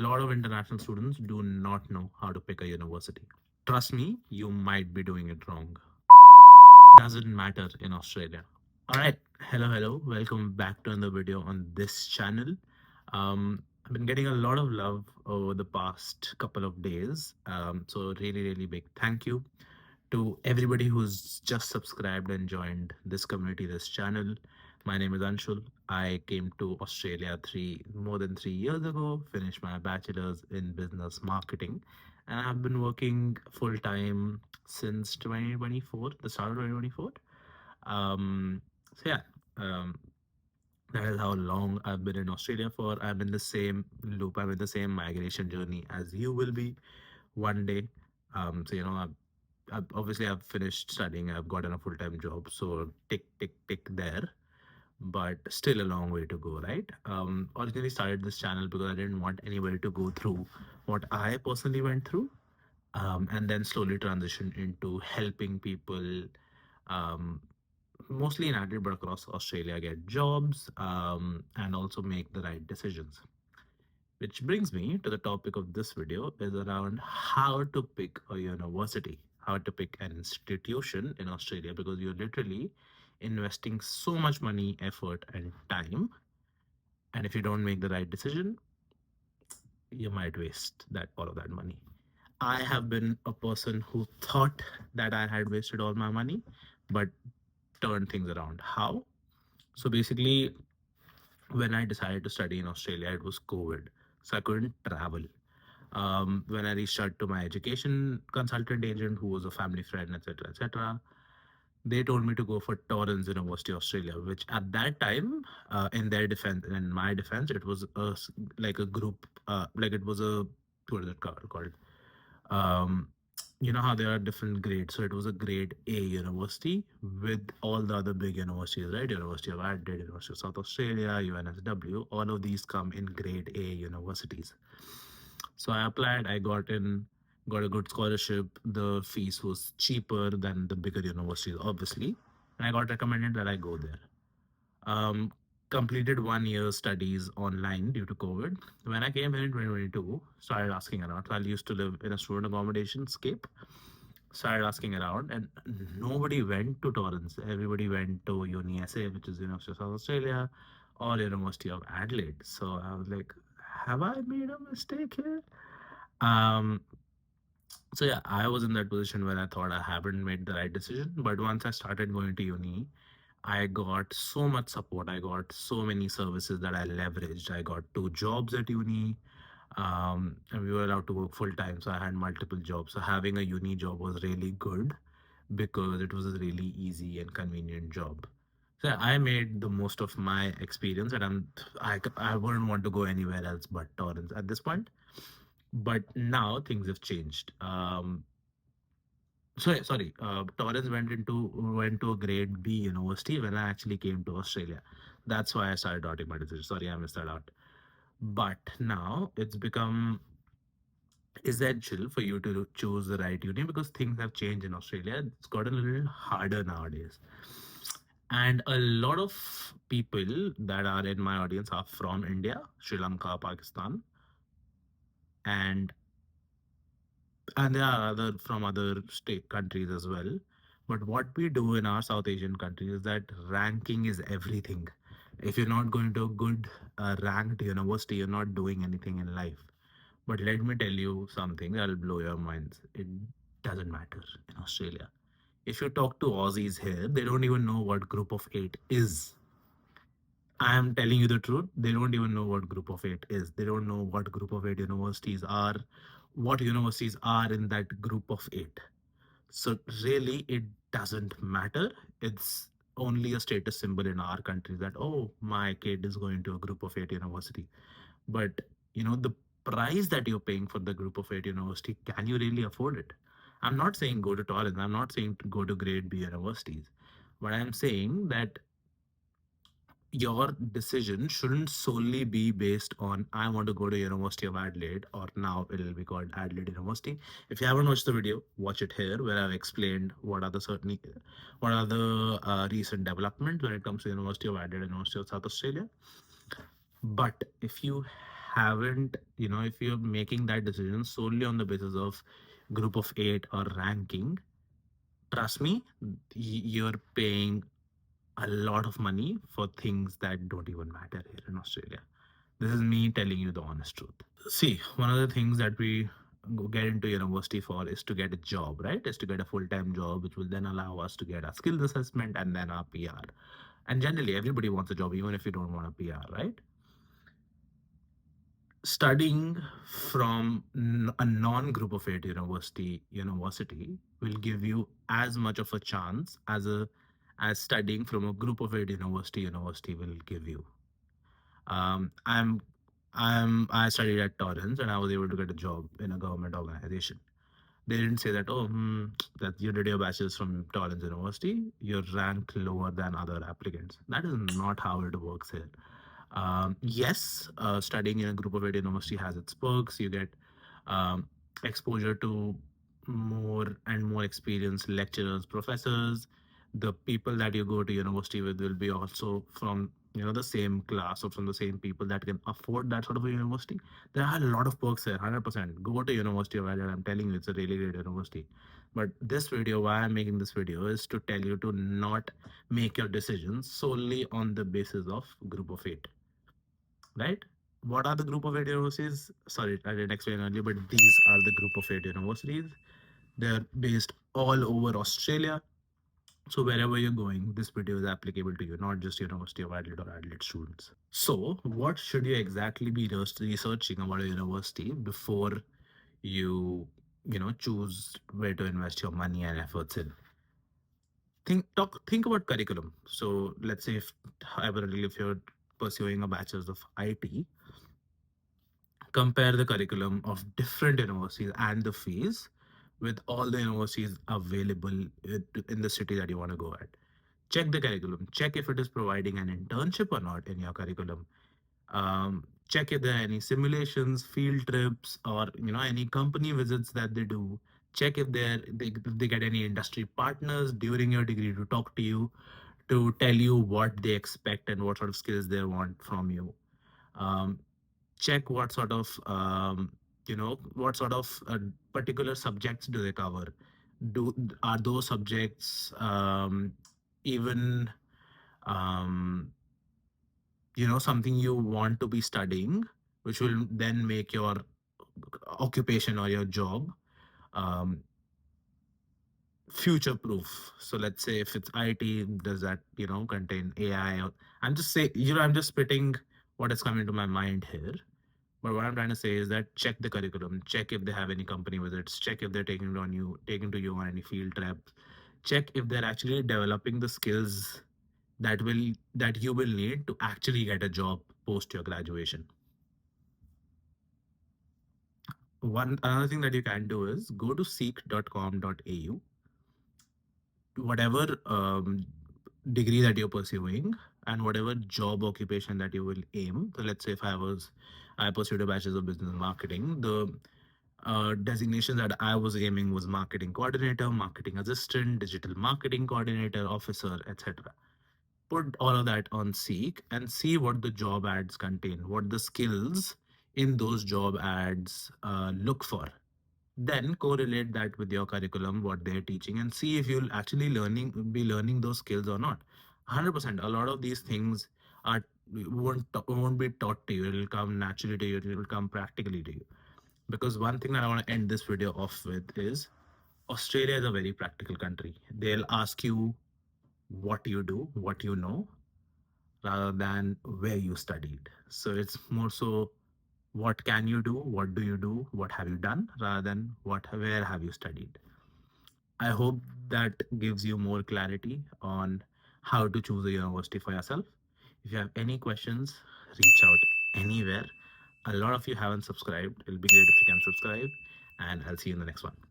lot of international students do not know how to pick a university. Trust me, you might be doing it wrong. Doesn't matter in Australia. All right, hello. Welcome back to another video on this channel. I've been getting a lot of love over the past couple of days. So really big thank you to everybody who's just subscribed and joined this community, this channel. My name is Anshul. I came to Australia more than 3 years ago, finished my bachelor's in business marketing, and I've been working full time since 2024, the start of 2024. Um, so yeah, um, that is how long I've been in Australia for. I'm in the same loop. I'm in the same migration journey as you will be one day. I've finished studying. I've gotten a full time job. So tick there, but still a long way to go, right? Originally started this channel because I didn't want anybody to go through what I personally went through, and then slowly transition into helping people, um, mostly in Adelaide, but across Australia, get jobs, and also make the right decisions. Which brings me to the topic of this video is around how to pick a university, how to pick an institution in Australia, because you're literally investing so much money, effort, and time. And if you don't make the right decision, you might waste that all of that money. I have been a person who thought that I had wasted all my money, but turned things around. How? So basically, when I decided to study in Australia, it was COVID, so I couldn't travel. When I reached out to my education consultant agent, who was a family friend, etc., they told me to go for Torrens University, Australia, which at that time, in their defense, in my defense, it was like a group, like it was a, what is it called? Um, you know how there are different grades. So it was a grade A university with all the other big universities, right? University of Adelaide, University of South Australia, UNSW, all of these come in grade A universities. So I applied, I got in, got a good scholarship. The fees was cheaper than the bigger universities, obviously. And I got recommended that I go there. Um, Completed 1 year studies online due to COVID. When I came here in 2022, started asking around. So I used to live in a student accommodation scape. Started asking around, and nobody went to Torrens. Everybody went to UniSA, which is University of South Australia, or University of Adelaide. So I was like, have I made a mistake here? Um, so yeah, I was in that position where I thought I haven't made the right decision. But once I started going to uni, I got so much support. I got so many services that I leveraged. I got 2 jobs at uni, and we were allowed to work full time. So I had multiple jobs. So having a uni job was really good because it was a really easy and convenient job. So I made the most of my experience, and I wouldn't want to go anywhere else but Torrance at this point. But now things have changed. Sorry, Torres went to a grade B university when I actually came to Australia. That's why I started doubting my decision. Sorry, I missed that out. But now it's become essential for you to choose the right uni because things have changed in Australia. It's gotten a little harder nowadays. And a lot of people that are in my audience are from India, Sri Lanka, Pakistan, and there are other from other state countries as well. But what we do in our South Asian countries is that ranking is everything. If you're not going to a good ranked university, you're not doing anything in life. But let me tell you something that'll blow your minds. It doesn't matter in Australia. If you talk to Aussies here, they don't even know what group of eight is. I am telling you the truth. They don't even know what group of eight is. They don't know what group of eight universities are, what universities are in that group of eight. So really, it doesn't matter. It's only a status symbol in our country that, oh, my kid is going to a group of eight university. But the price that you're paying for the group of eight university, can you really afford it? I'm not saying go to Torrens. I'm not saying to go to grade B universities. But I'm saying that your decision shouldn't solely be based on I want to go to University of Adelaide, or now it'll be called Adelaide University. If you haven't watched the video, watch it here where I've explained what are the recent developments when it comes to University of Adelaide and University of South Australia. But if you haven't, if you're making that decision solely on the basis of group of eight or ranking, trust me, you're paying a lot of money for things that don't even matter here in Australia. This is me telling you the honest truth. See, one of the things that we get into university for is to get a job, right? Is to get a full-time job, which will then allow us to get our skills assessment and then our PR. And generally, everybody wants a job, even if you don't want a PR, right? Studying from a non-group of eight university will give you as much of a chance as studying from a group of eight university will give you. I'm I studied at Torrens and I was able to get a job in a government organization. They didn't say that, oh, that you did your bachelor's from Torrens University, you're ranked lower than other applicants. That is not how it works here. Yes, studying in a group of eight university has its perks. You get um, exposure to more and more experienced lecturers, professors. The people that you go to university with will be also from the same class or from the same people that can afford that sort of a university. There are a lot of perks there. 100%. Go to University of Ireland. I'm telling you, it's a really great university. But this video, why I'm making this video, is to tell you to not make your decisions solely on the basis of group of eight, right? What are the group of eight universities? Sorry, I didn't explain earlier, but these are the group of eight universities. They're based all over Australia. So wherever you're going, this video is applicable to you, not just University of Adelaide or Adelaide students. So what should you exactly be researching about a university before you choose where to invest your money and efforts in? Think about curriculum. So let's say if hypothetically if you're pursuing a bachelor's of IT, compare the curriculum of different universities and the fees with all the universities available in the city that you want to go at. Check the curriculum, check if it is providing an internship or not in your curriculum. Check if there are any simulations, field trips, or any company visits that they do. Check if they get any industry partners during your degree to talk to you, to tell you what they expect and what sort of skills they want from you. um, Check what sort of particular subjects do they cover. Do Are those subjects even um, something you want to be studying, which will then make your occupation or your job um, future proof. So let's say if it's IT, does that contain AI? I'm just spitting what is coming to my mind here. But what I'm trying to say is that check the curriculum, check if they have any company visits, check if they're taking to you on any field trips, check if they're actually developing the skills that you will need to actually get a job post your graduation. One Another thing that you can do is go to seek.com.au. Whatever degree that you're pursuing and whatever job occupation that you will aim. So let's say if I pursued a bachelor's of business marketing, the designations that I was aiming was marketing coordinator, marketing assistant, digital marketing coordinator, officer, etc. Put all of that on Seek and see what the job ads contain, what the skills in those job ads look for. Then correlate that with your curriculum, what they're teaching, and see if you'll actually learning those skills or not. 100%. A lot of these things are won't be taught to you. It'll come naturally to you. It'll come practically to you. Because one thing that I want to end this video off with is Australia is a very practical country. They'll ask you what you do, what you know, rather than where you studied. So it's more so what can you do, what do you do, what have you done, rather than where have you studied. I hope that gives you more clarity on how to choose a university for yourself. If you have any questions, reach out anywhere. A lot of you haven't subscribed. It'll be great if you can subscribe, and I'll see you in the next one.